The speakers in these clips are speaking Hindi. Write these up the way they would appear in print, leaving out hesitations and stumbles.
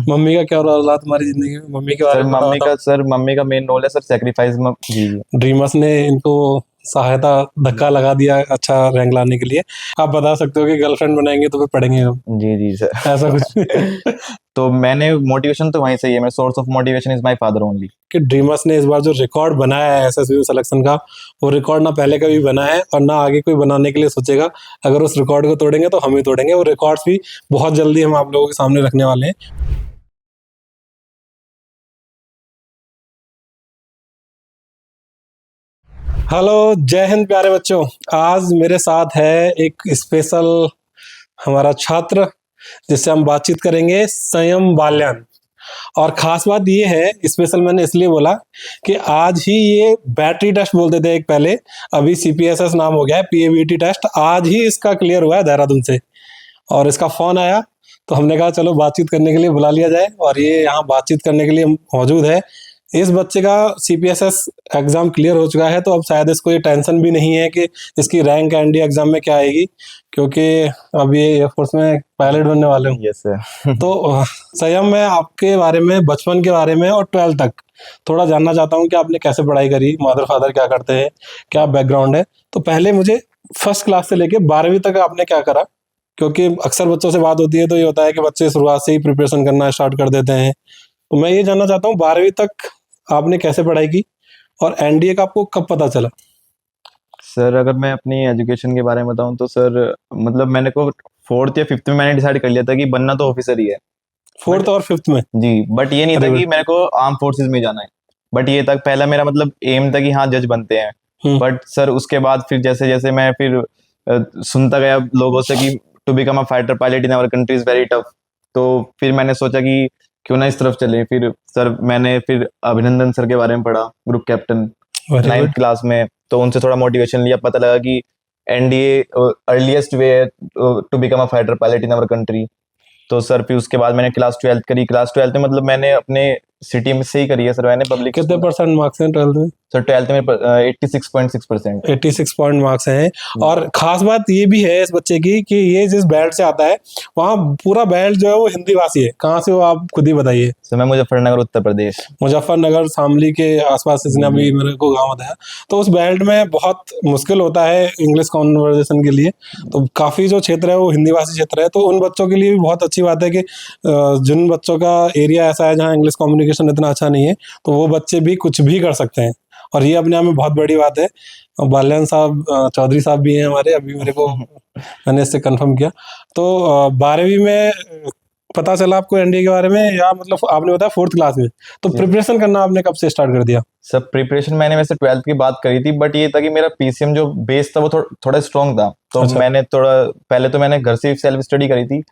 मम्मी का क्या रोल रहा तुम्हारी जिंदगी में? मम्मी के बारे में बताओ। सर मम्मी का मेन रोल है सर सेक्रीफाइस में। जी जी। ड्रीमर्स ने इनको सहायता धक्का लगा दिया अच्छा रैंक लाने के लिए। आप बता सकते हो कि गर्लफ्रेंड बनाएंगे तो फिर पढ़ेंगे हम, जी जी सर। ऐसा कुछ? तो मैंने मोटिवेशन तो वहीं से ही है, मेरा source of motivation is my father only. कि ड्रीमर्स ने इस बार जो रिकॉर्ड बनाया है एसएसबी सिलेक्शन का, वो रिकॉर्ड ना पहले कभी बनाया है और ना आगे कोई बनाने के लिए सोचेगा। अगर उस रिकॉर्ड को तोड़ेंगे तो हम ही तोड़ेंगे। वो रिकॉर्ड्स भी बहुत जल्दी हम आप लोगों के सामने रखने वाले हैं। हेलो, जय हिंद प्यारे बच्चों। आज मेरे साथ है एक स्पेशल हमारा छात्र जिससे हम बातचीत करेंगे, संयम बाल्यान। और खास बात ये है, स्पेशल मैंने इसलिए बोला कि आज ही ये बैटरी टेस्ट बोलते थे एक पहले, अभी सीपीएसएस नाम हो गया है, पीएबीटी टेस्ट। आज ही इसका क्लियर हुआ है देहरादून से और इसका फोन आया तो हमने कहा चलो बातचीत करने के लिए बुला लिया जाए और ये यहाँ बातचीत करने के लिए मौजूद है। इस बच्चे का सीपीएसएस एग्जाम क्लियर हो चुका है तो अब शायद इसको ये टेंशन भी नहीं है कि इसकी रैंक एनडीए एग्जाम में क्या आएगी, क्योंकि अब ये एयरफोर्स में पायलट बनने वाले हूँ। Yes sir. तो संयम, मैं आपके बारे में, बचपन के बारे में और 12th तक थोड़ा जानना चाहता हूँ कि आपने कैसे पढ़ाई करी, मदर फादर क्या करते हैं, क्या बैकग्राउंड है। तो पहले मुझे फर्स्ट क्लास से लेके 12वीं तक आपने क्या करा, क्योंकि अक्सर बच्चों से बात होती है तो ये होता है कि बच्चे शुरुआत से ही प्रिपरेशन करना स्टार्ट कर देते हैं। तो मैं ये जानना चाहता हूँ 12वीं तक आपने कैसे पढ़ाई की और एनडीए का आपको कब पता चला? सर अगर मैं अपनी एजुकेशन के बारे में बताऊं तो सर मतलब मैंने को 4th या 5th में मैंने डिसाइड कर लिया था कि बनना तो ऑफिसर ही है। 4th और 5th में? जी, बट ये नहीं था अरे कि मेरे को आर्म फोर्सेस में जाना है। बट ये तक पहला मेरा मतलब एम था कि हाँ जज बनते हैं। बट सर उसके बाद फिर जैसे जैसे मैं फिर सुनता गया लोगों से कि to become a fighter pilot in our country is very tough, तो फिर मैंने सोचा कि क्यों ना इस तरफ चले। फिर सर मैंने फिर अभिनंदन सर के बारे में पढ़ा, group captain, very 9th good। Class में। तो उनसे थोड़ा मोटिवेशन लिया, पता लगा कि NDA earliest way to become a fighter pilot in our country. तो सर फिर उसके बाद मैंने क्लास 12th करी। क्लास 12th में मतलब मैंने अपने सिटी में से ही करी है सर, मैंने पब्लिक। कितने परसेंट मार्क्स हैं 12th में? सर 12th में 86.6%। 86 पॉइंट मार्क्स हैं। और खास बात ये भी है इस बच्चे की कि ये जिस बेल्ट से आता है वहाँ पूरा बेल्ट जो है वो हिंदी भाषी है। कहाँ से हो आप खुद ही बताइए। सर मैं मुजफ्फरनगर, उत्तर प्रदेश। मुजफ्फरनगर, शामली के आसपास इसने अभी मेरे को गांव बताया। तो उस बेल्ट में बहुत मुश्किल होता है इंग्लिश कॉन्वर्जेशन के लिए, तो काफ़ी जो क्षेत्र है वो हिंदी भाषी क्षेत्र है। तो उन बच्चों के लिए भी बहुत अच्छी बात है कि जिन बच्चों का एरिया ऐसा है जहाँ इंग्लिश कम्युनिकेशन इतना अच्छा नहीं है, तो वो बच्चे भी कुछ भी कर सकते हैं और ये अपने आप में बहुत बड़ी बात है। बाल्यान साहब, चौधरी साहब भी हैं हमारे, अभी मेरे को मैंने इससे कंफर्म किया। तो 12वीं में पता चला आपको एनडीए के बारे में, या मतलब आपने बताया 4th क्लास में, तो प्रिपरेशन करना आपने कब से स्टार्ट कर दिया? सर प्रिपरेशन मैंने वैसे 12th की बात करी थी, बट ये था कि मेरा पीसीएम जो बेस था वो थोड़ा स्ट्रॉन्ग था। तो अच्छा। मैंने थोड़ा पहले तो मैंने घर से सेल्फ स्टडी करी थी।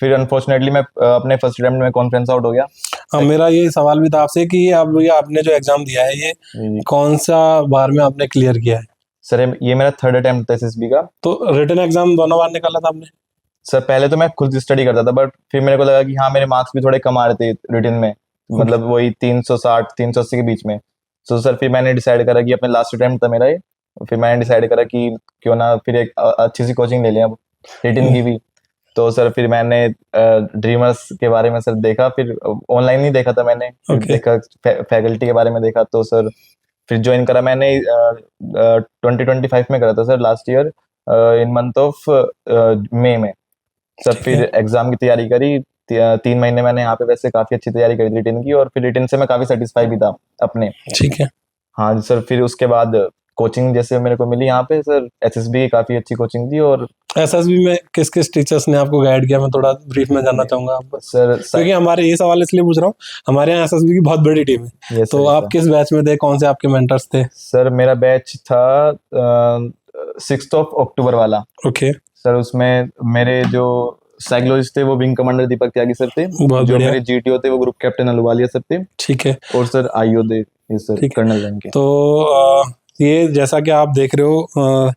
फिर अनफॉर्चुनेटली मैं अपने फर्स्ट अटेम्प्ट में कॉन्फ्रेंस आउट हो गया। हाँ, मेरा ये सवाल भी था आपसे कि अब ये आपने जो एग्जाम दिया है ये कौन सा बार में आपने क्लियर किया है? सर ये मेरा 3rd अटेम्प्ट था एसएसबी का। तो रिटन एग्जाम दोनों बार निकाला था आपने? सर पहले तो मैं खुद स्टडी करता था, बट फिर मेरे को लगा कि हाँ मेरे मार्क्स भी थोड़े कम आ रहे थे रिटन में, मतलब वही 360 380 के बीच में। तो सर फिर मैंने डिसाइड करा कि अपने लास्ट अटेम्प्ट था मेरा ये, फिर मैंने डिसाइड करा कि क्यों ना फिर एक अच्छी सी कोचिंग ले लें अब रिटन की भी। तो सर फिर मैंने ड्रीमर्स के बारे में सर देखा, फिर ऑनलाइन ही देखा था मैंने, फिर देखा फैकल्टी के बारे में देखा। तो सर फिर ज्वाइन करा मैंने 2025 में करा था sir, last year in month of मई में। सर फिर एग्जाम की तैयारी करी, 3 महीने मैंने यहाँ पे वैसे काफी अच्छी तैयारी करी थी रिटन की, और फिर रिटन से मैं काफी सेटिस्फाई भी था अपने। ठीक है। हाँ सर, फिर उसके बाद कोचिंग जैसे मेरे को मिली यहाँ पे सर, एसएसबी की काफी अच्छी कोचिंग थी। और एसएसबी में किस किस टीचर्स ने आपको गाइड किया, मैं थोड़ा ब्रीफ में जानना चाहूंगा आपको सर। क्योंकि हमारे ये सवाल इसलिए पूछ रहा हूँ, हमारे यहाँ एसएसबी की बहुत बड़ी टीम है। तो आप किस बैच में थे, कौन से आपके मेंटर्स थे? सर मेरा बैच था 6th अक्टूबर वाला। ओके सर उसमें मेरे जो साइकोलॉजिस्ट थे वो विंग कमांडर दीपक त्यागी सर थे, जो मेरे जीटीओ थे वो ग्रुप कैप्टन अहलुवालिया सर थे। ठीक है। और सर आईओ थे सर, कर्नल रैंक के। तो ये जैसा कि आप देख रहे हो,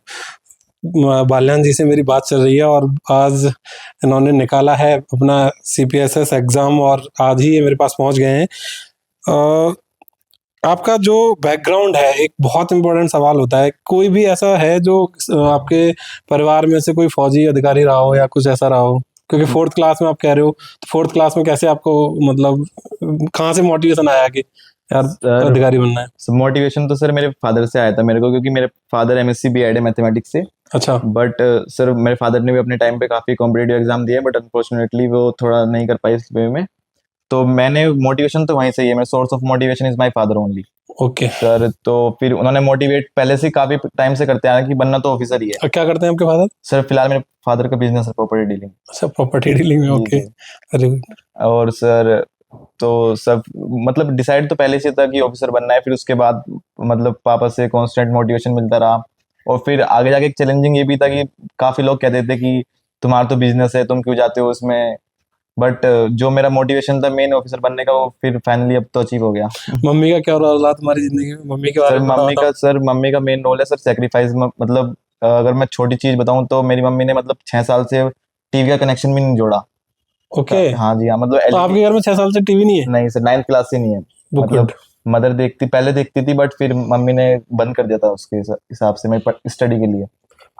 बाल्यान जी से मेरी बात चल रही है और आज इन्होंने निकाला है अपना सीपीएसएस एग्जाम और आज ही ये मेरे पास पहुंच गए हैं। आपका जो बैकग्राउंड है, एक बहुत इंपॉर्टेंट सवाल होता है। कोई भी ऐसा है जो आपके परिवार में से कोई फौजी अधिकारी रहा हो या कुछ ऐसा रहा हो? क्योंकि फोर्थ क्लास में आप कह रहे हो, तो फोर्थ क्लास में कैसे आपको मतलब कहाँ से मोटिवेशन आया कि यार सर अधिकारी बनना है? मोटिवेशन तो सर मेरे फादर से आया था मेरे को, क्योंकि मेरे फादर एमएससी बीएड है मैथमेटिक्स से। अच्छा। बट सर मेरे फादर ने भी अपने टाइम पे काफ़ी कॉम्पिटेटिव एग्जाम दिए, बट अनफॉर्चुनेटली वो थोड़ा नहीं कर पाए इस वे में। तो मैंने मोटिवेशन तो वहीं से ही है, मेरा source of motivation is my father only. Okay. Sir तो फिर उन्होंने मोटिवेट पहले से काफ़ी टाइम से करते आए कि बनना तो ऑफिसर ही है। क्या करते हैं आपके फादर? सर फिलहाल मेरे फादर का बिजनेस है प्रॉपर्टी डीलिंग। अच्छा, प्रॉपर्टी डीलिंग में। जी ओके, सर। Very good. और सर तो सब मतलब डिसाइड तो पहले से था कि ऑफिसर बनना है, फिर उसके बाद मतलब पापा से कांस्टेंट मोटिवेशन मिलता रहा। और फिर आगे जाके एक चैलेंजिंग ये भी था कि काफ़ी लोग कहते थे कि तुम्हारा तो बिजनेस है, तुम क्यों जाते हो उसमें। बट जो मेरा मोटिवेशन था मेन ऑफिसर बनने का, वो फिर फाइनली अब तो अचीव हो गया। मम्मी का क्या रोल रहा तुम्हारी जिंदगी में? मम्मी के बारे में थोड़ा बताओ। सर मम्मी का मेन रोल है सर सेक्रीफाइस। मतलब अगर मैं छोटी चीज बताऊं तो मेरी मम्मी ने मतलब 6 साल से टीवी का कनेक्शन भी नहीं जोड़ा। ओके। हाँ जी हाँ, मतलब तो एलईडी। आपके घर में 6 साल से टीवी नहीं है? नहीं सर, 9th क्लास से नहीं है। वो मतलब गुड। मदर देखती, पहले देखती थी, बट फिर मम्मी ने बंद कर दिया था उसके हिसाब से मेरे स्टडी के लिए।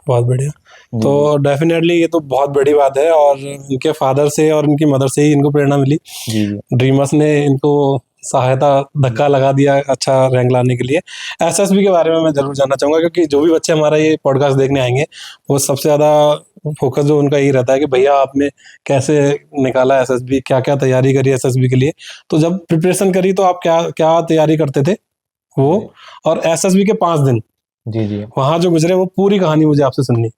बहुत बढ़िया। जी तो जी डेफिनेटली ये तो बहुत बड़ी बात है, और इनके फादर से और इनकी मदर से ही इनको प्रेरणा मिली। जी जी ड्रीमर्स ने इनको सहायता, धक्का लगा दिया अच्छा रैंक लाने के लिए। एसएसबी के बारे में मैं जरूर जानना चाहूंगा, क्योंकि जो भी बच्चे हमारा ये पॉडकास्ट देखने आएंगे, वो सबसे ज्यादा फोकस जो उनका यही रहता है कि भैया आपने कैसे निकाला एसएसबी, क्या क्या तैयारी करी एसएसबी के लिए। तो जब प्रिपरेशन करी तो आप क्या क्या तैयारी करते थे वो, और एसएसबी के 5 दिन जी जी वहां जो गुजरे, वो पूरी कहानी मुझे आपसे सुननी।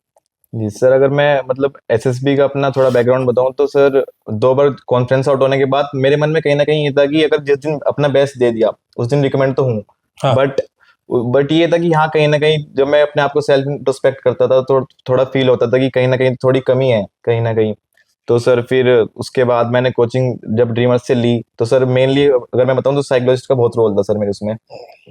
जी सर, अगर मैं मतलब एसएसबी का अपना थोड़ा बैकग्राउंड बताऊं तो सर 2 बार कॉन्फ्रेंस आउट होने के बाद मेरे मन में कहीं ना कहीं ये था कि अगर जिस दिन अपना बेस्ट दे दिया उस दिन रिकमेंड तो हूँ। हाँ। बट बट ये था कि हाँ, कहीं ना कहीं जब मैं अपने आप को सेल्फ इंट्रोस्पेक्ट करता था तो थोड़ा फील होता था कि कहीं ना कहीं थोड़ी कमी है कहीं ना कहीं। तो सर फिर उसके बाद मैंने कोचिंग जब ड्रीमर्स से ली तो सर मेनली अगर मैं बताऊं तो साइकोलॉजिस्ट का बहुत रोल था सर मेरे उसमें।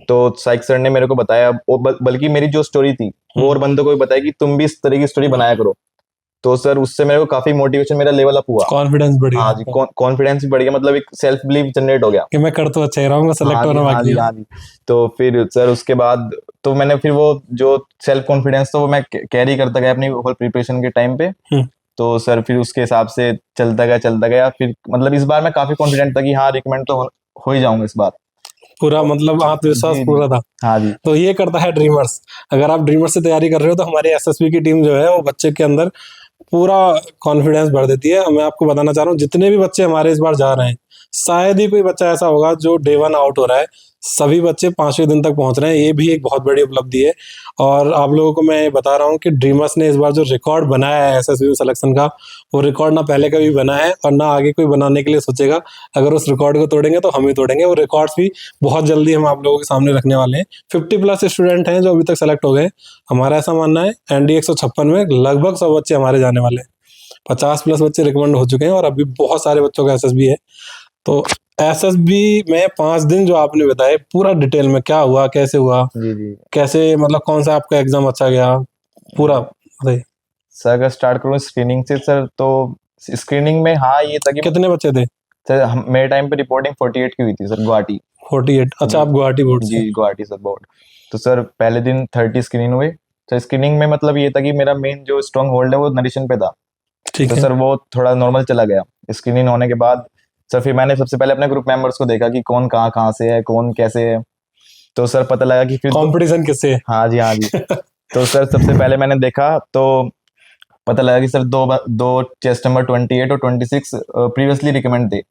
तो साइक सर ने मेरे को बताया, बल्कि मेरी जो स्टोरी थी वो और बंदों को भी बताया कि तुम भी इस तरह की स्टोरी बनाया करो। तो सर उससे मेरे को काफी मोटिवेशन, मेरा लेवल अप हुआ। कॉन्फिडेंस बढ़ गया हाँ जी, आपका कॉन्फिडेंस भी बढ़ गया, मतलब एक सेल्फ बिलीव जनरेट हो गया। कि मैं कर तो अच्छा ही रहा हूँ, सेलेक्ट हाँ जी होना हाँ बाकी जी है। हाँ जी। तो फिर सर उसके बाद तो मैंने फिर वो जो सेल्फ कॉन्फिडेंस था वो मैं कैरी करता गया अपनी होल प्रिपरेशन के टाइम पे। हम्म। तो सर फिर उसके हिसाब से चलता गया फिर मतलब इस बार मैं काफी कॉन्फिडेंट था कि हाँ रिकमेंड तो हो ही जाऊंगा इस बार। पूरा मतलब आत्मविश्वास जी जी पूरा था। हाँ जी तो ये करता है ड्रीमर्स। अगर आप ड्रीमर्स से तैयारी कर रहे हो तो हमारी एसएसबी की टीम जो है वो बच्चे के अंदर पूरा कॉन्फिडेंस भर देती है। मैं आपको बताना चाह रहा हूँ, जितने भी बच्चे हमारे इस बार जा रहे हैं, शायद ही कोई बच्चा ऐसा होगा जो डे 1 आउट हो रहा है। सभी बच्चे 5वें दिन तक पहुंच रहे हैं, ये भी एक बहुत बड़ी उपलब्धि है। और आप लोगों को मैं ये बता रहा हूँ कि ड्रीमर्स ने इस बार जो रिकॉर्ड बनाया है एसएसबी सिलेक्शन का, वो रिकॉर्ड ना पहले कभी बना है और ना आगे कोई बनाने के लिए सोचेगा। अगर उस रिकॉर्ड को तोड़ेंगे तो हम ही तोड़ेंगे। वो रिकॉर्ड्स भी बहुत जल्दी हम आप लोगों के सामने रखने वाले हैं। 50+ स्टूडेंट हैं जो अभी तक सेलेक्ट हो गए। हमारा ऐसा मानना है एनडी 156 में लगभग 100 बच्चे हमारे जाने वाले हैं। 50+ बच्चे रिकमेंड हो चुके हैं और अभी बहुत सारे बच्चों का एसएसबी है। तो एसएसबी में 5 दिन जो आपने बताए, पूरा डिटेल में क्या हुआ, कैसे हुआ, जी जी। कैसे मतलब कौन सा आपका एग्जाम अच्छा गया, पूरा बताइए। सर अगर स्टार्ट करूँ स्क्रीनिंग से सर, तो स्क्रीनिंग में हाँ ये था कि कितने बच्चे थे? सर मेरे टाइम पे रिपोर्टिंग 48 की हुई थी सर, गुवाहाटी। 48? अच्छा, जी आप गुवाहाटी बोर्ड से। जी, गुवाहाटी सर बोर्ड। तो सर पहले दिन 30 स्क्रीन हुए। सर स्क्रीनिंग में मतलब ये था कि मेरा मेन जो स्ट्रॉन्ग होल्ड है वो नरिशन पे था। ठीक तो है। सर वो थोड़ा नॉर्मल चला गया। स्क्रीनिंग होने के बाद सर फिर मैंने सबसे पहले अपने ग्रुप मेंबर्स को देखा कि कौन कहाँ कहाँ से है, कौन कैसे है। तो सर पता लगा कि फिर कंपटीशन किससे है? हाँ जी हाँ जी। तो सर सबसे पहले मैंने देखा तो पता लगा कि सर दो चेस्ट नंबर 28 और 26 प्रीवियसली रिकमेंड थे।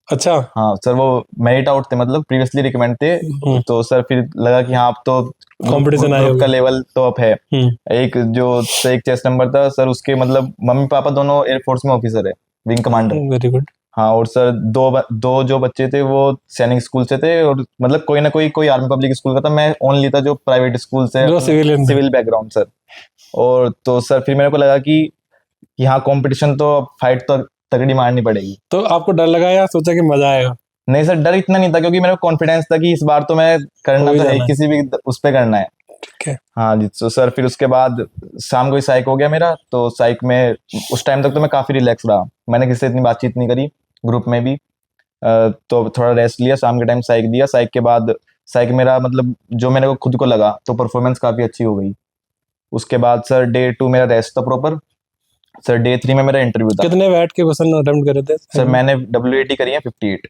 अच्छा। हाँ सर वो मेरिट आउट थे, मतलब प्रीवियसली रिकमेंड थे। तो सर फिर लगा कि हाँ अब तो कंपटीशन आए ग्रुप का होगे। लेवल तो अप है। एक चेस्ट नंबर था सर, उसके मतलब मम्मी पापा दोनों एयरफोर्स में ऑफिसर है, विंग कमांडर। Very good. हाँ, और सर दो जो बच्चे थे वो सैनिक स्कूल से थे, और मतलब कोई ना कोई आर्मी पब्लिक स्कूल का था। मैं ओनली था जो प्राइवेट स्कूल से, जो सिविलियन थे। Civil background sir. और तो सर फिर मेरे को लगा कि यहाँ कंपटीशन तो, फाइट तो तगड़ी मारनी पड़ेगी। तो आपको डर लगा या सोचा कि मजा आएगा? नहीं सर, डर इतना नहीं था, क्योंकि मेरे को कॉन्फिडेंस था कि इस बार तो मैं करना हो ही तो है, जाना है। किसी भी उस पे करना है। ठीक है। हाँ जी। तो सर फिर उसके बाद शाम को ही साइक हो गया मेरा। तो साइक में उस टाइम तक तो मैं काफी रिलैक्स रहा, मैंने किसी से इतनी बातचीत नहीं करी ग्रुप में भी। तो थोड़ा रेस्ट लिया, शाम के टाइम साइक दिया। साइक के बाद साइक मेरा मतलब जो मेरे को खुद को लगा तो परफॉर्मेंस काफी अच्छी हो गई। उसके बाद सर डे 2 मेरा रेस्ट था प्रॉपर। सर डे 3 में मेरा इंटरव्यू था। कितने वैट के क्वेश्चन अटेम्प्ट करे थे? सर मैंने WAT करी है 58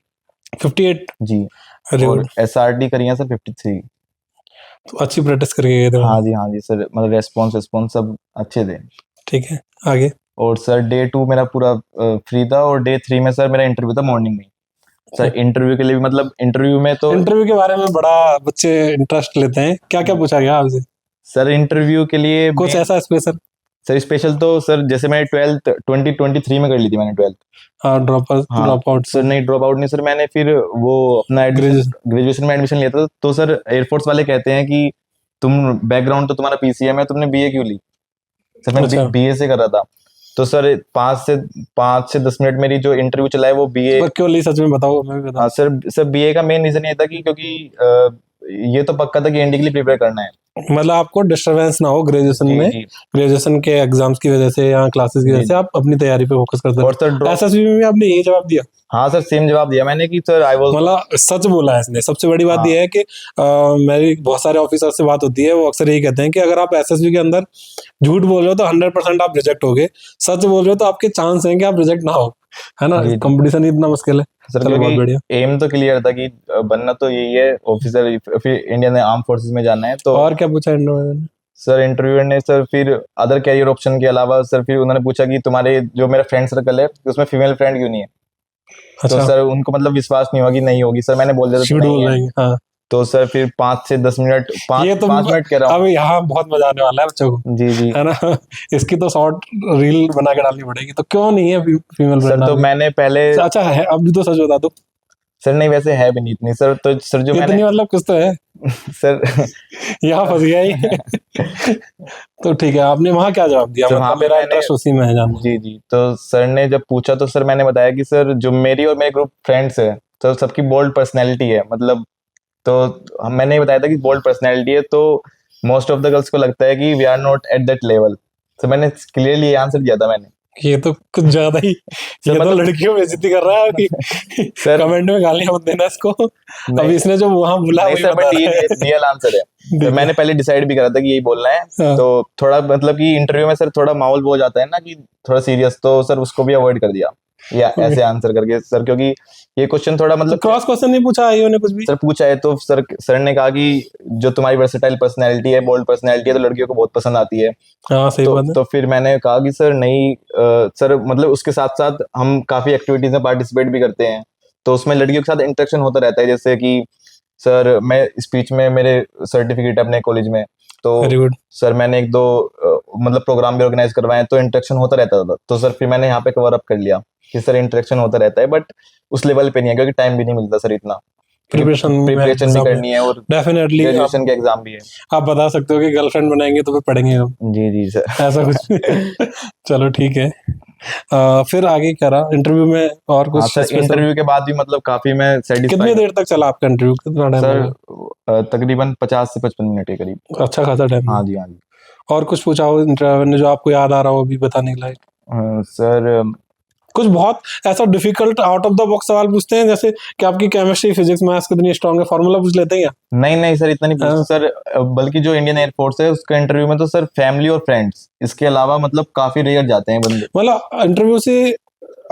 58। जी, अरे और गुड, SRT करी है सर 53। तो अच्छी प्रैक्टिस करके गए थे। हाँ जी सर, मतलब रेस्पॉन्स सब अच्छे थे। ठीक है, आगे। और सर डे 2 मेरा पूरा फ्री था, और डे 3 में सर मेरा इंटरव्यू था मॉर्निंग में। सर इंटरव्यू के लिए भी मतलब इंटरव्यू में तो इंटरव्यू के बारे में बड़ा बच्चे इंटरेस्ट लेते हैं, क्या क्या पूछा गया आपसे? सर इंटरव्यू के लिए कुछ ऐसा स्पेशल? सर स्पेशल तो सर जैसे मैंने 12th 2023 में कर ली थी मैंने 12th। हाँ, ड्रॉप आउट सर नहीं, ड्रॉप आउट नहीं सर, मैंने फिर वो अपना ग्रेजुएशन में एडमिशन लिया था। तो सर एयरफोर्स वाले कहते हैं कि तुम बैकग्राउंड तो तुम्हारा PCM है, तुमने BA क्यों ली? सर मैं अच्छा। BA से कर रहा था। तो सर 5 से 10 मिनट मेरी जो इंटरव्यू चला है वो BA। पर क्यों ली, सच में बताओ, मैं भी बताऊं। हाँ सर BA का मेन रीजन ये था कि क्योंकि ये तो पक्का था कि ND के लिए प्रिपेयर करना है। मतलब आपको डिस्टरबेंस ना हो ग्रेजुएशन जी में, जी ग्रेजुएशन के एग्जाम्स की वजह से या क्लासेस की वजह जी से आप अपनी तैयारी पे फोकस करते और थे। सर ड्रॉप एसएसबी में भी आपने यही जवाब दिया? हाँ सर सेम जवाब दिया मैंने कि सर आई वाज मतलब सच बोला है इसने। सबसे बड़ी बात हाँ यह है कि मेरी बहुत सारे ऑफिसर से बात होती है, वो अक्सर यही कहते हैं कि अगर आप एसएसबी के अंदर झूठ बोल रहे हो तो 100% आप रिजेक्ट होगे, सच बोल रहे हो तो आपके चांस हैं कि आप रिजेक्ट ना हो, है ना। जी जी कंपटीशन ही इतना मुश्किल है। सर, चलो, बहुत बढ़िया। क्योंकि एम तो क्लियर था कि बनना तो यही है ऑफिसर, फिर इंडियन आर्म फोर्सेस में जाना है। तो और क्या पूछा इंटरव्यू में? सर इंटरव्यूअर ने सर फिर अदर कैरियर ऑप्शन के अलावा सर फिर उन्होंने पूछा कि तुम्हारे जो मेरा फ्रेंड सर्कल है उसमें फीमेल फ्रेंड क्यों नहीं है? तो अच्छा, सर उनको मतलब विश्वास नहीं हुआ कि नहीं होगी। सर मैंने बोल दिया था कि नहीं शेड्यूल है। रहेंगे, हाँ। तो सर फिर 5 से 10 मिनट, ये तो 5 मिनट कह रहा अब हूँ। यहाँ बहुत मजा आने वाला है बच्चों को, जी जी है ना। इसकी तो शॉर्ट रील बना के डालनी पड़ेगी। तो क्यों नहीं है फीमेल सर, फ्रेंड तो आपकी? मैंने पहले अच्छा है, अब भी तो सच बता दो। सर नहीं, वैसे है भी नहीं इतनी सर। तो सर जो मैंने इतनी मतलब कुछ तो है। सर यहाँ फंस गया ही। तो ठीक है, आपने वहां क्या जवाब दिया? सर वहां मतलब पे मेरा मैंने इंटरेस्ट उसी में है जानने जी जी तो सर ने जब पूछा तो सर मैंने बताया कि सर जो मेरी और मेरे ग्रुप फ्रेंड्स है तो सबकी बोल्ड पर्सनैलिटी है, मतलब तो मैंने ये बताया था कि बोल्ड पर्सनैलिटी है, तो मोस्ट ऑफ द गर्ल्स को लगता है कि we are not at that level. तो मैंने क्लियरली ये आंसर दिया था मैंने। में। ये तो कुछ ज्यादा ही, सर ये तो मतलब लड़कियों में बेइज्जती कर रहा है कि सर कमेंट में गालियां मत देना इसको। अभी नहीं इसने जो वहां बोला नहीं वही सर, बता बट ये रहा है। रियल आंसर है। तो ठीक है। मैंने पहले डिसाइड भी करा था कि यही बोलना है। हाँ, तो थोड़ा मतलब कि इंटरव्यू में सर थोड़ा माहौल वो हो जाता है ना कि थोड़ा सीरियस, तो सर उसको भी अवॉइड कर दिया या ओके। ऐसे आंसर करके सर, क्योंकि ये क्वेश्चन थोड़ा तो मतलब क्रॉस क्वेश्चन नहीं पूछा आईओ ने कुछ भी? सर पूछा है तो सर ने कहा कि जो तुम्हारी वर्सेटाइल पर्सनैलिटी है, बोल्ड पर्सनैलिटी है, तो लड़कियों को बहुत पसंद आती है। हाँ, सही बात है। तो फिर मैंने कहा कि सर नहीं सर मतलब उसके साथ साथ हम काफी एक्टिविटीज में पार्टिसिपेट भी करते हैं, तो उसमें लड़कियों के साथ इंटरेक्शन होता रहता है। जैसे कि सर मैं स्पीच में मेरे सर्टिफिकेट है अपने कॉलेज में, तो वेरी गुड। सर मैंने एक दो मतलब प्रोग्राम भी ऑर्गेनाइज करवाए, तो इंटरेक्शन होता रहता था। तो सर फिर मैंने यहाँ पे कवर अप कर लिया कि सर इंटरेक्शन होता रहता है, बट उस लेवल पे नहीं है क्योंकि टाइम भी नहीं मिलता सर इतना, क्योंकि प्रिपरेशन में, प्रिपरेशन भी एग्जाम में, करनी है और डेफिनेटली ग्रेजुएशन के एग्जाम भी है। आप बता सकते हो कि गर्लफ्रेंड बनाएंगे तो फिर पढ़ेंगे हम, जी जी सर। ऐसा कुछ भी। चलो ठीक है। फिर आगे क्या रहा इंटरव्यू में, और हाँ कुछ सर, स्पेशल? इंटरव्यू के बाद भी मतलब काफी मैं कितनी सेटिस्फाइड हूँ देर तक चला आपका इंटरव्यू, कितना टाइम सर। लगा? तकरीबन 50 से 55 मिनट के करीब। अच्छा खासा टाइम हाँ है। जी हाँ जी। और कुछ पूछा हो इंटरव्यू ने जो आपको याद आ रहा हो अभी बताने के लायक? सर कुछ बहुत ऐसा difficult out of the box सवाल पूछते हैं, जैसे कि आपकी केमिस्ट्री फिजिक्स मैथ्स कितनी स्ट्रांग है, फॉर्मूला पूछ लेते हैं नहीं नहीं सर, इतना नहीं क्या? पूछते सर। बल्कि जो इंडियन एयरफोर्स है उसका इंटरव्यू में तो सर फैमिली और फ्रेंड्स, इसके अलावा मतलब काफी रेयर जाते हैं बंदे। मतलब इंटरव्यू से,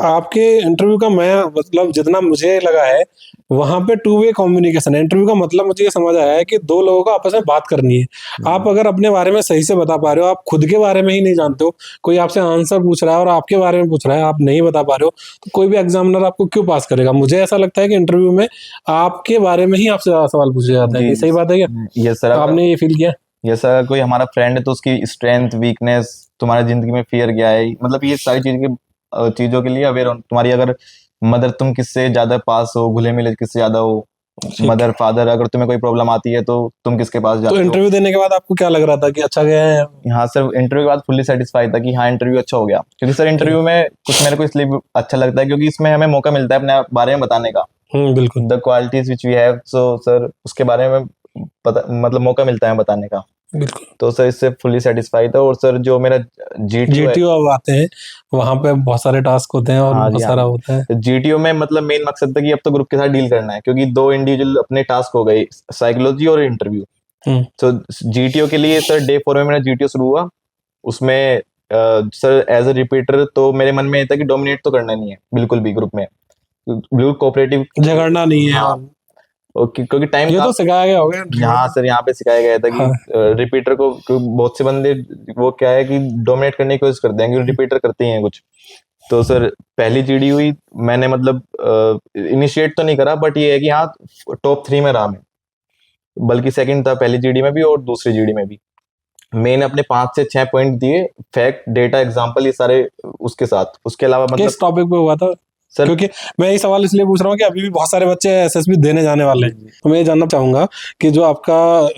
आपके इंटरव्यू का मैं मतलब जितना मुझे लगा है, वहां पे टू वे कम्युनिकेशन है। इंटरव्यू का मतलब मुझे ये समझ आया है कि दो लोगों को आपस में बात करनी है। आप अगर अपने बारे में सही से बता पा रहे हो, आप खुद के बारे में ही नहीं जानते हो, कोई आपसे आंसर पूछ रहा है और आपके बारे में पूछ रहा है, आप नहीं बता पा रहे हो, तो कोई भी एग्जामिनर आपको क्यों पास करेगा? मुझे ऐसा लगता है कि इंटरव्यू में आपके बारे में ही आपसे ज्यादा सवाल पूछे जाते हैं। जी ये सही बात है क्या? ये सर आपने ये फील किया? ये सर अगर कोई हमारा फ्रेंड है तो उसकी स्ट्रेंथ वीकनेस, तुम्हारी जिंदगी में फियर क्या है, मतलब ये सारी चीजों के लिए अवेयर हो। तुम्हारी अगर मदर, तुम किससे ज्यादा पास हो, घुले मिले किससे ज्यादा हो, ठीक। मदर फादर, अगर तुम्हें कोई प्रॉब्लम आती है तो तुम किसके पास तो जाते हो। इंटरव्यू देने के बाद आपको क्या लग रहा था कि अच्छा गया है? हाँ सर, इंटरव्यू के बाद फुल्ली सेटिस्फाइड था कि हाँ इंटरव्यू अच्छा हो गया, क्योंकि सर इंटरव्यू में कुछ मेरे को इसलिए भी अच्छा लगता है क्योंकि इसमें हमें मौका मिलता है अपने बारे में बताने का, बिल्कुल the qualities which we have. So sir उसके बारे में पता, मतलब मौका मिलता है बताने का। बिल्कुल। तो सर इससे फुल्ली सेटिस्फाइड था। और सर जो मेरा GTO है, जीटीओ अब आते हैं, वहां पे बहुत सारे टास्क होते हैं और हाँ जी बहुत हाँ सारा जी, होता है। GTO में मतलब मेन मकसद था कि अब तो ग्रुप के साथ डील करना है, क्योंकि दो इंडिविजुअल अपने टास्क हो गए, साइकोलॉजी और इंटरव्यू। हम्म। तो GTO के लिए सर डे 4 में मेरा GTO शुरू हुआ। उसमें सर एज अ रिपीटर तो मेरे मन में ये था कि डोमिनेट तो करना नहीं है बिल्कुल भी ग्रुप में, बिल्कुल कोऑपरेटिव। झगड़ना नहीं है। हाँ, क्योंकि टाइम ये तो सिखाया गया होगा यहाँ सर यहाँ पे सिखाया गया था कि हाँ। रिपीटर को, क्योंकि बहुत से बंदे वो क्या है कि डोमिनेट करने की कोशिश करते हैं, क्योंकि रिपीटर करते ही हैं कुछ। तो सर पहली जीडी हुई, मैंने मतलब इनिशिएट तो नहीं करा, बट ये है कि हाँ टॉप 3 में रहा मैं, बल्कि सेकंड था पहली जीडी में भी और दूसरी जीडी में भी। मैंने अपने 5 से 6 पॉइंट दिए, फैक्ट डेटा एग्जांपल ये सारे उसके साथ। उसके अलावा मतलब किस टॉपिक पे हुआ था? सर क्योंकि मैं ये सवाल इसलिए पूछ रहा हूँ कि अभी भी बहुत सारे बच्चे एसएसबी देने जाने वाले हैं, तो मैं ये जानना चाहूंगा कि जो आपका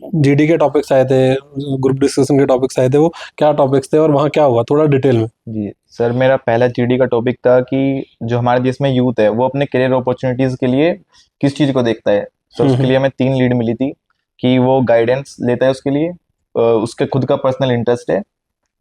जीडी के टॉपिक्स आए थे, ग्रुप डिस्कशन के टॉपिक्स आए थे, वो क्या टॉपिक्स थे और वहाँ क्या हुआ, थोड़ा डिटेल में। जी सर, मेरा पहला जीडी का टॉपिक था कि जो हमारे देश में यूथ है वो अपने करियर अपॉर्चुनिटीज के लिए किस चीज को देखता है। सर उसके लिए हमें 3 लीड मिली थी कि वो गाइडेंस लेता है उसके लिए, उसके खुद का पर्सनल इंटरेस्ट है,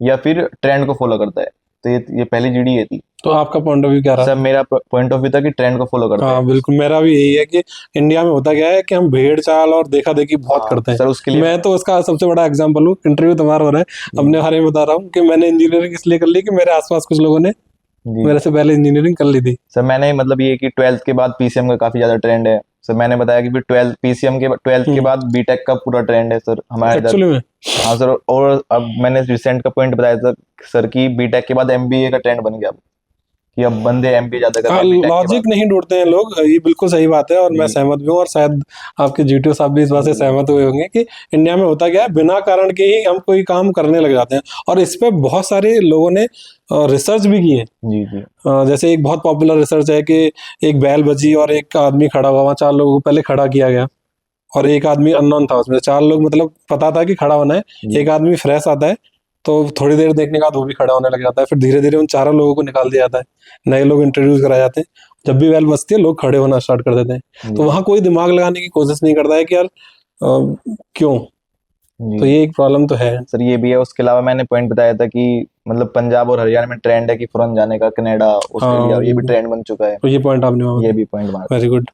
या फिर ट्रेंड को फॉलो करता है। तो ये पहली जीडी ये थी। तो आपका पॉइंट ऑफ व्यू क्या रहा? सर मेरा पॉइंट ऑफ व्यू था कि ट्रेंड को फॉलो करता हाँ है। बिल्कुल, मेरा भी यही है कि इंडिया में होता क्या है कि हम भेड़ चाल और देखा देखी बहुत हाँ, करते हैं। सर उसके लिए मैं तो उसका सबसे बड़ा एग्जांपल हूँ। इंटरव्यू तुम्हारा हो रहा है, अपने बारे में बता रहा हूँ कि मैंने इंजीनियरिंग इसलिए कर ली कि मेरे आसपास कुछ लोगों ने जी मेरे से पहले इंजीनियरिंग कर ली थी। सर, मैंने मतलब ये कि 12th के बाद पीसीएम का काफी ज्यादा ट्रेंड है। सर मैंने बताया कि फिर 12th के बाद बीटेक का पूरा ट्रेंड है सर हमारे इधर। एक्चुअली में हाँ सर, और अब मैंने रिसेंट का पॉइंट बताया था सर कि बीटेक के बाद एमबीए का ट्रेंड बन गया अब, कि अब बंदे एमबीए ज्यादा कर रहे हैं बीटेक के लॉजिक बाद। नहीं ढूंढते हैं लोग, ये बिल्कुल सही बात है और मैं जी। सहमत भी हूँ, और शायद आपके जीटीओ साहब भी इस बात से सहमत हुए होंगे कि इंडिया में होता क्या है, बिना कारण के ही हम कोई काम करने लग जाते हैं। और इस पे बहुत सारे लोगों ने रिसर्च भी की है। जी जी जैसे एक बहुत पॉपुलर रिसर्च है कि एक बैल बची और एक आदमी खड़ा हुआ, वहाँ 4 लोगों को पहले खड़ा किया गया और एक आदमी अननोन था उसमें। 4 लोग मतलब पता था कि खड़ा होना है, जी। एक आदमी फ्रेश आता है तो थोड़ी देर देखने के बाद वो भी खड़ा होने लग जाता है, फिर धीरे धीरे उन 4 लोगों को निकाल दिया जाता है, नए लोग इंट्रोड्यूस कराए जाते हैं। जब भी बैल बचती है लोग खड़े होना स्टार्ट कर देते हैं, तो जी वहाँ कोई दिमाग लगाने की कोशिश नहीं करता है कि यार क्यों। तो जी ये एक प्रॉब्लम तो है। सर, ये भी है। उसके अलावा मैंने पॉइंट बताया था कि मतलब पंजाब और हरियाणा में ट्रेंड है कि फॉरेन जाने का, कनाडा, ऑस्ट्रेलिया, ये भी ट्रेंड बन चुका है। तो ये पॉइंट आपने वहाँ ये भी पॉइंट मारा। Very good.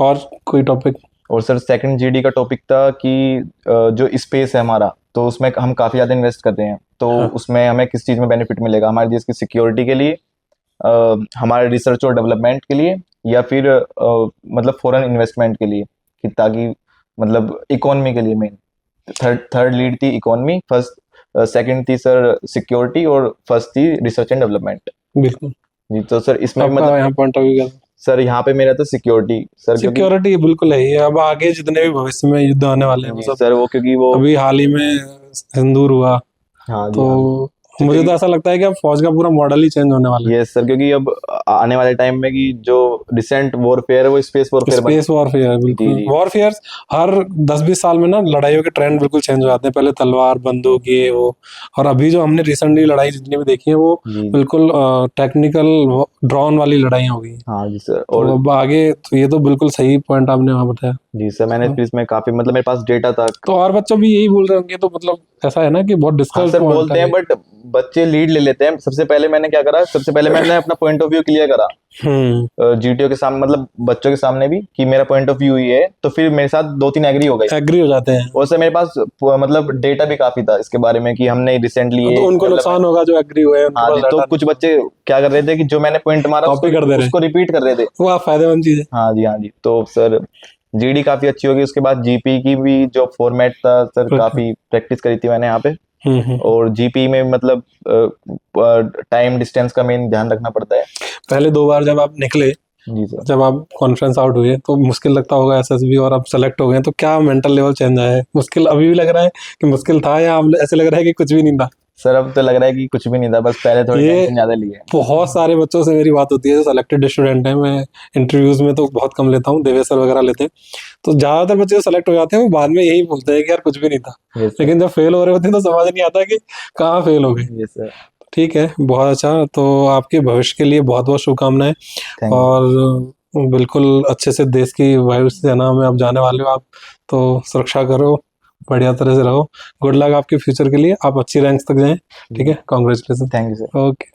और कोई टॉपिक? और सर सेकंड जीडी का टॉपिक था कि जो स्पेस है हमारा, तो उसमें हम काफी ज्यादा इन्वेस्ट कर रहे हैं, तो हाँ। उसमें हमें किस चीज में बेनिफिट मिलेगा, हमारे देश की सिक्योरिटी के लिए, हमारे रिसर्च और डेवलपमेंट के लिए, या फिर मतलब फॉरेन इन्वेस्टमेंट के लिए, कि ताकि मतलब इकोनॉमी के लिए मेन। थर्ड लीड थी इकोनॉमी, फर्स्ट सेकंड थी सर सिक्योरिटी, और फर्स्ट थी रिसर्च एंड डेवलपमेंट। बिल्कुल। जी, तो सर इसमें आपका मतलब यहाँ पॉइंट ऑफ व्यू? सर यहाँ पे मेरा था सिक्योरिटी सर, क्योंकि सिक्योरिटी बिल्कुल है ही। अब आगे जितने भी भविष्य में युद्ध आने वाले हैं वो जी सब, सर वो क्योंकि वो अभी हाल ही में सिंदूर हुआ, हाँ जी तो हाँ जी मुझे तो ऐसा लगता है कि अब फौज का पूरा मॉडल ही चेंज होने वाला है। ये सर, क्योंकि अब आने वाले टाइम में कि जो रिसेंट वॉरफेयर है वो स्पेस वॉरफेयर बन। स्पेस वॉरफेयर है, जी बिल्कुल। जी वॉरफेयर हर 10-20 साल में ना लड़ाइयों के ट्रेंड बिल्कुल चेंज हो जाते हैं। पहले तलवार बंदूक ये वो, और अभी जो हमने रिसेंटली लड़ाई जितनी भी देखी है वो जी बिल्कुल टेक्निकल ड्रोन वाली लड़ाई हो गई। हाँ जी सर। तो और अब आगे तो ये तो बिल्कुल सही पॉइंट आपने वहाँ बताया। जी सर, मैंने फिर इसमें काफी मतलब मेरे पास डेटा था। तो और बच्चों भी यही बोल रहे होंगे, तो मतलब ऐसा है ना कि बहुत हाँ डिस्कस सर बोलते हैं, बट बच्चे लीड ले लेते हैं। सबसे पहले मैंने क्या करा, सबसे पहले मैंने अपना पॉइंट ऑफ व्यू क्लियर करा जीटीओ के सामने, मतलब बच्चों के सामने भी, कि मेरा पॉइंट ऑफ व्यू ये है। तो फिर मेरे साथ 2-3 एग्री हो गए, एग्री हो जाते हैं। और सर मेरे पास मतलब डेटा भी काफी था इसके बारे में कि हमने रिसेंटली ये तो उनको नुकसान होगा जो एग्री हुए हैं, उनके हाँ पास जी। तो डाटा कुछ बच्चे क्या कर रहे थे कि जो मैंने पॉइंट मारा कॉपी कर दे रहे उसको रिपीट कर रहे थे। वो आप फायदेमंद चीज है। हाँ जी हाँ जी। तो सर जीडी काफी अच्छी होगी। उसके बाद जीपी की भी जो फॉर्मेट था सर, काफी प्रैक्टिस करी थी मैंने यहाँ पे। और जीपी में मतलब टाइम डिस्टेंस का मेन ध्यान रखना पड़ता है। पहले 2 बार जब आप निकले, जी सर। जब आप कॉन्फ्रेंस आउट हुए, तो मुश्किल लगता होगा एसएसबी, और आप सेलेक्ट हो गए, तो क्या मेंटल लेवल चेंज आया है? मुश्किल अभी भी लग रहा है कि मुश्किल था, या अब ऐसे लग रहा है कि कुछ भी नहीं था? सर अब तो लग रहा है कि कुछ भी नहीं था, बस पहले थोड़ी ये टेंशन ज्यादा लिए। बहुत सारे बच्चों से मेरी बात होती है जो सेलेक्टेड स्टूडेंट है। मैं इंटरव्यूज में तो बहुत कम लेता हूँ, देवेश सर वगैरह लेते हैं। तो ज्यादातर बच्चे जो सेलेक्ट हो जाते हैं वो बाद में यही बोलते हैं कि यार कुछ भी नहीं था, लेकिन जब फेल हो रहे होते हैं तो समझ नहीं आता कि कहाँ फेल हो गए। Yes sir. ठीक है, बहुत अच्छा। तो आपके भविष्य के लिए बहुत बहुत शुभकामनाएं, थैंक यू। और बिल्कुल अच्छे से देश की वायु सेना में आप जाने वाले हो। आप तो सुरक्षा करो, बढ़िया तरह से रहो। गुड लक आपके फ्यूचर के लिए, आप अच्छी रैंक्स तक जाएं। ठीक है, congratulation. Thank you sir. Okay.